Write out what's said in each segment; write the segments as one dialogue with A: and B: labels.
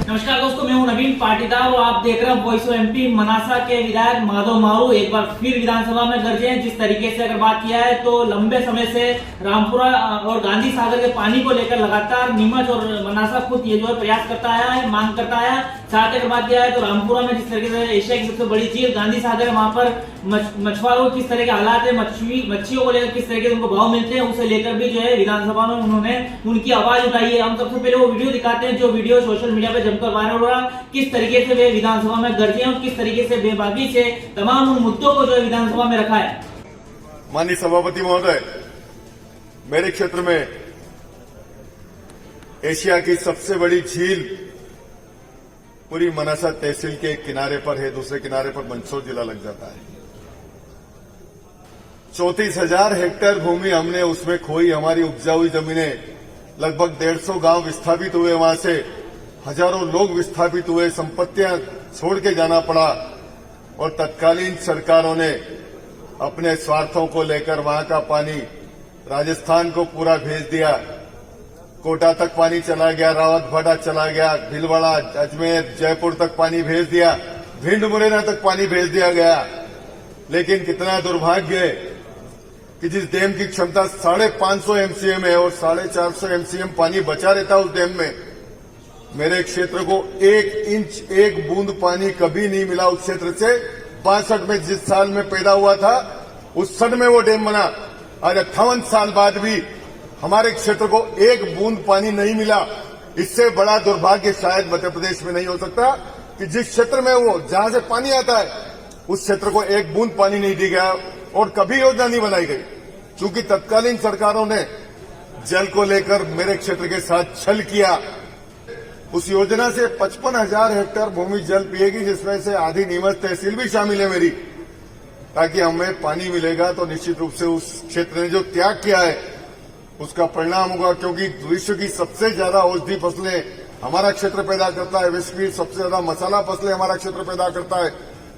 A: नमस्कार दोस्तों, मैं हूं नवीन पाटीदार और आप देख रहे हैं वॉइस ऑफ एमपी। मनासा के विधायक माधव मारू एक बार फिर विधानसभा में गरजे हैं। जिस तरीके से अगर बात किया है तो लंबे समय से रामपुरा और गांधी सागर के पानी को लेकर लगातार नीमच और मनासा खुद ये जो है प्रयास करता आया है, मांग करता आया। साथ ही अगर बात किया है तो रामपुरा में जिस तरीके से एशिया की सबसे बड़ी झील गांधी सागर है, वहां पर मछुआरों किस तरह के हालात है, मच्छियों को लेकर किस तरह के उनको भाव मिलते हैं, उसे लेकर भी जो है विधानसभा में उन्होंने उनकी आवाज उठाई है। हम सबसे पहले वो वीडियो दिखाते हैं जो वीडियो सोशल मीडिया पे जमकर वायरल हो रहा, किस तरीके से वे विधानसभा में गरजे हैं और किस तरीके से बेबाकी से तमाम उन मुद्दों को जो है विधानसभा में रखा है।
B: माननीय सभापति महोदय, मेरे क्षेत्र में एशिया की सबसे बड़ी झील पूरी मनासा तहसील के किनारे पर है, दूसरे किनारे पर मंदसौर जिला लग जाता है। 34,000 हेक्टेयर भूमि हमने उसमें खोई। हमारी उपजाऊ जमीनें, लगभग 150 गांव विस्थापित हुए, वहां से हजारों लोग विस्थापित हुए, संपत्तियां छोड़ के जाना पड़ा और तत्कालीन सरकारों ने अपने स्वार्थों को लेकर वहां का पानी राजस्थान को पूरा भेज दिया। कोटा तक पानी चला गया, रावतभाटा चला गया, भीलवाड़ा, अजमेर, जयपुर तक पानी भेज दिया, भिंड मुरैना तक पानी भेज दिया गया। लेकिन कितना दुर्भाग्य है कि जिस डैम की क्षमता 550 एमसीएम है और 450 एमसीएम पानी बचा रहता उस डैम में, मेरे क्षेत्र को 1 इंच 1 बूंद पानी कभी नहीं मिला उस क्षेत्र से। 62 में जिस साल में पैदा हुआ था उस सन में वो डैम बना। आज 58 साल बाद भी हमारे क्षेत्र को 1 बूंद पानी नहीं मिला। इससे बड़ा दुर्भाग्य शायद मध्य प्रदेश में नहीं हो सकता कि जिस क्षेत्र में वो जहां से पानी आता है उस क्षेत्र को 1 बूंद पानी नहीं दी गया और कभी योजना नहीं बनाई गई। चूंकि तत्कालीन सरकारों ने जल को लेकर मेरे क्षेत्र के साथ छल किया। उस योजना से 55,000 हेक्टेयर भूमि जल पिएगी, जिसमें से आधी नीमच तहसील भी शामिल है मेरी। ताकि हमें पानी मिलेगा तो निश्चित रूप से उस क्षेत्र ने जो त्याग किया है उसका परिणाम होगा। क्योंकि विश्व की सबसे ज्यादा औषधि फसलें हमारा क्षेत्र पैदा करता है, विश्व की सबसे ज्यादा मसाला फसलें हमारा क्षेत्र पैदा करता है,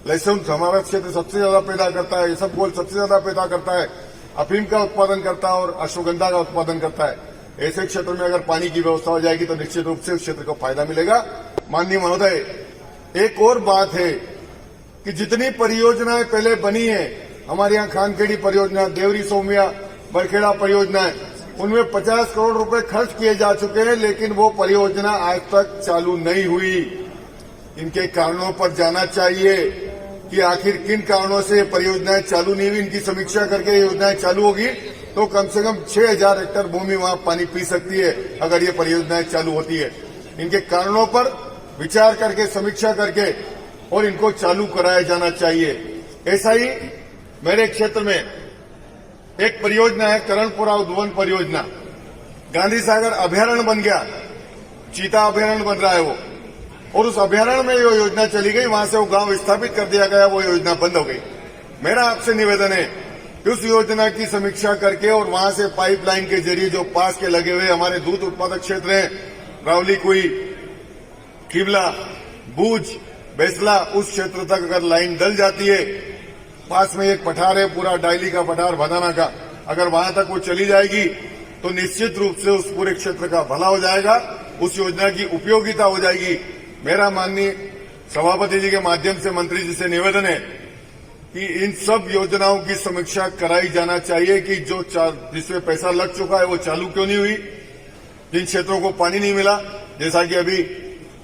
B: लहसुन हमारा क्षेत्र सबसे ज्यादा पैदा करता है, इसबगोल सबसे ज्यादा पैदा करता है, अफीम का उत्पादन करता है और अश्वगंधा का उत्पादन करता है। ऐसे क्षेत्र में अगर पानी की व्यवस्था हो जाएगी तो निश्चित रूप से उस क्षेत्र को फायदा मिलेगा। माननीय महोदय, एक और बात है कि जितनी परियोजनाएं पहले बनी है, हमारे यहाँ खानखेड़ी परियोजना, देवरी सोमिया बरखेड़ा परियोजना, उनमें 50 करोड़ रुपए खर्च किए जा चुके हैं, लेकिन वो परियोजना आज तक चालू नहीं हुई। इनके कारणों पर जाना चाहिए कि आखिर किन कारणों से परियोजनाएं चालू नहीं हुई। इनकी समीक्षा करके योजनाएं चालू होगी तो कम से कम 6,000 हेक्टेयर भूमि वहां पानी पी सकती है अगर ये परियोजनाएं चालू होती है। इनके कारणों पर विचार करके, समीक्षा करके और इनको चालू कराया जाना चाहिए। ऐसा ही मेरे क्षेत्र में एक परियोजना है, करणपुरा उद्वन परियोजना। गांधी सागर अभयारण्य बन गया, चीता अभयारण्य बन रहा है वो, और उस अभयारण्य में जो योजना चली गई वहां से वो गांव विस्थापित कर दिया गया, वो योजना बंद हो गई। मेरा आपसे निवेदन है कि उस योजना की समीक्षा करके और वहां से पाइपलाइन के जरिए जो पास के लगे हुए हमारे दूध उत्पादक क्षेत्र हैं, रावली, कुई, खिबला, बूझ, बैसला, उस क्षेत्र तक अगर लाइन डल जाती है, पास में एक पठार है पूरा डायली का पठार भदाना का, अगर वहां तक वो चली जाएगी तो निश्चित रूप से उस पूरे क्षेत्र का भला हो जाएगा, उस योजना की उपयोगिता हो जाएगी। मेरा माननीय सभापति जी के माध्यम से मंत्री जी से निवेदन है कि इन सब योजनाओं की समीक्षा कराई जाना चाहिए कि जो जिसमें पैसा लग चुका है वो चालू क्यों नहीं हुई। जिन क्षेत्रों को पानी नहीं मिला, जैसा कि अभी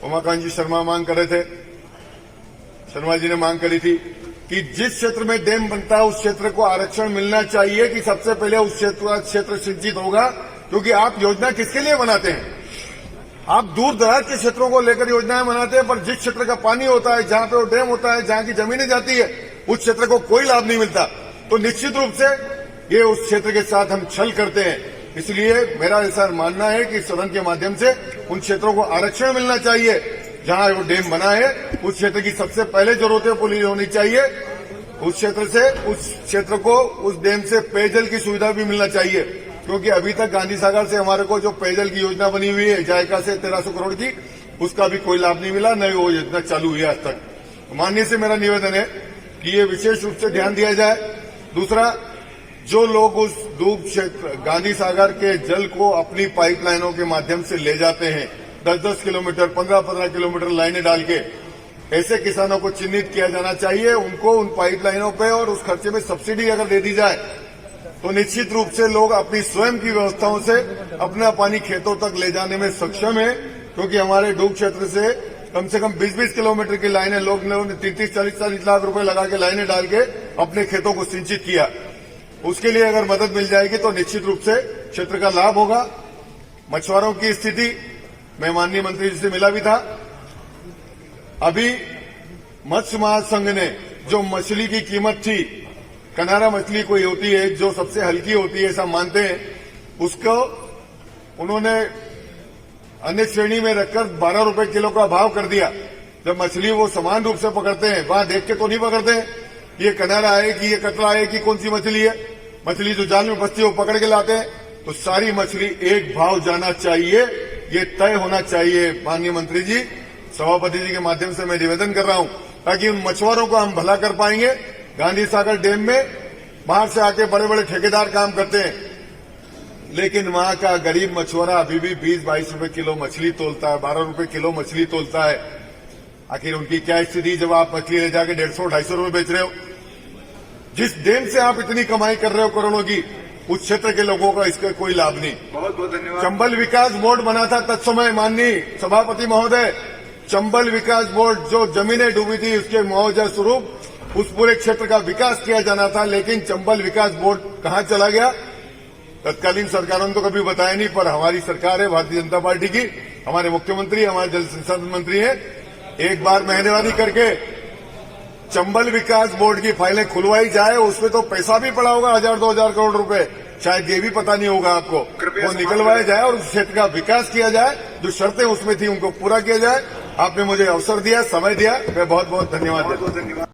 B: उमाकांत जी शर्मा मांग कर रहे थे, शर्मा जी ने मांग करी थी कि जिस क्षेत्र में डैम बनता है उस क्षेत्र को आरक्षण मिलना चाहिए कि सबसे पहले उस क्षेत्र सिंचित होगा। क्योंकि आप योजना किसके लिए बनाते हैं? आप दूर दराज के क्षेत्रों को लेकर योजनाएं बनाते हैं, पर जिस क्षेत्र का पानी होता है, जहां पे वो डैम होता है, जहां की जमीनें जाती है, उस क्षेत्र को कोई लाभ नहीं मिलता। तो निश्चित रूप से ये उस क्षेत्र के साथ हम छल करते हैं। इसलिए मेरा ऐसा मानना है कि सदन के माध्यम से उन क्षेत्रों को आरक्षण मिलना चाहिए जहां वो डैम बना है। उस क्षेत्र की सबसे पहले जरूरतें पूरी होनी चाहिए। उस क्षेत्र को उस डैम से पेयजल की सुविधा भी मिलना चाहिए। क्योंकि अभी तक गांधी सागर से हमारे को जो पेयजल की योजना बनी हुई है जायका से 1300 करोड़ की, उसका भी कोई लाभ नहीं मिला, न वो योजना चालू हुई आज तक। माननीय से मेरा निवेदन है कि ये विशेष रूप से ध्यान दिया जाए। दूसरा, जो लोग उस डूब क्षेत्र गांधी सागर के जल को अपनी पाइपलाइनों के माध्यम से ले जाते हैं, 10-10 किलोमीटर 15-15 किलोमीटर लाइनें डाल के, ऐसे किसानों को चिन्हित किया जाना चाहिए। उनको उन पाइपलाइनों पे और उस खर्चे में सब्सिडी अगर दे दी जाए तो निश्चित रूप से लोग अपनी स्वयं की व्यवस्थाओं से अपना पानी खेतों तक ले जाने में सक्षम है, क्योंकि हमारे डूब क्षेत्र से कम 20-20 किलोमीटर की लाइनें लोगों ने 30-40 लाख रुपए लगा के लाइनें डाल के अपने खेतों को सिंचित किया। उसके लिए अगर मदद मिल जाएगी तो निश्चित रूप से क्षेत्र का लाभ होगा। मछुआरों की स्थिति मैं माननीय मंत्री जी से मिला भी था। अभी मत्स्य महासंघ ने जो मछली की कीमत थी, कनारा मछली कोई होती है जो सबसे हल्की होती है ऐसा मानते हैं, उसको उन्होंने अन्य श्रेणी में रखकर 12 रुपए किलो का भाव कर दिया। जब मछली वो समान रूप से पकड़ते हैं, वहां देख के तो नहीं पकड़ते हैं ये कनारा है कि ये कतरा है कि कौन सी मछली है। मछली जो जाल में फंसती है वो पकड़ के लाते हैं, तो सारी मछली एक भाव जाना चाहिए, ये तय होना चाहिए। माननीय मंत्री जी, सभापति जी के माध्यम से मैं निवेदन कर रहा हूं, ताकि उन मछुआरों को हम भला कर पाएंगे। गांधी सागर डैम में बाहर से आके बड़े बड़े ठेकेदार काम करते हैं, लेकिन वहां का गरीब मछुआरा अभी भी 20-22 रुपए किलो मछली तोलता है, 12 रुपए किलो मछली तोलता है। आखिर उनकी क्या स्थिति जब आप मछली ले जाके 150-250 रुपए बेच रहे हो। जिस डैम से आप इतनी कमाई कर रहे हो करोड़ों की, उस क्षेत्र के लोगों का इसका कोई लाभ नहीं।
C: बहुत बहुत धन्यवाद।
B: चंबल विकास बोर्ड बना था तत्समय, माननीय सभापति महोदय, चंबल विकास बोर्ड जो जमीनें डूबी थी उसके मुआवजा स्वरूप उस पूरे क्षेत्र का विकास किया जाना था, लेकिन चंबल विकास बोर्ड कहां चला गया? तत्कालीन सरकारों ने तो कभी बताया नहीं, पर हमारी सरकार है भारतीय जनता पार्टी की, हमारे मुख्यमंत्री हमारे जल संसाधन मंत्री हैं, एक बार मेहरबानी करके चंबल विकास बोर्ड की फाइलें खुलवाई जाए। उसमें तो पैसा भी पड़ा होगा 1000-2000 करोड़ रुपए, शायद ये भी पता नहीं होगा आपको। वो निकलवाया जाए और उस क्षेत्र का विकास किया जाए, जो शर्तें उसमें थी उनको पूरा किया जाए। आपने मुझे अवसर दिया, समय दिया, मैं बहुत बहुत धन्यवाद देता हूं।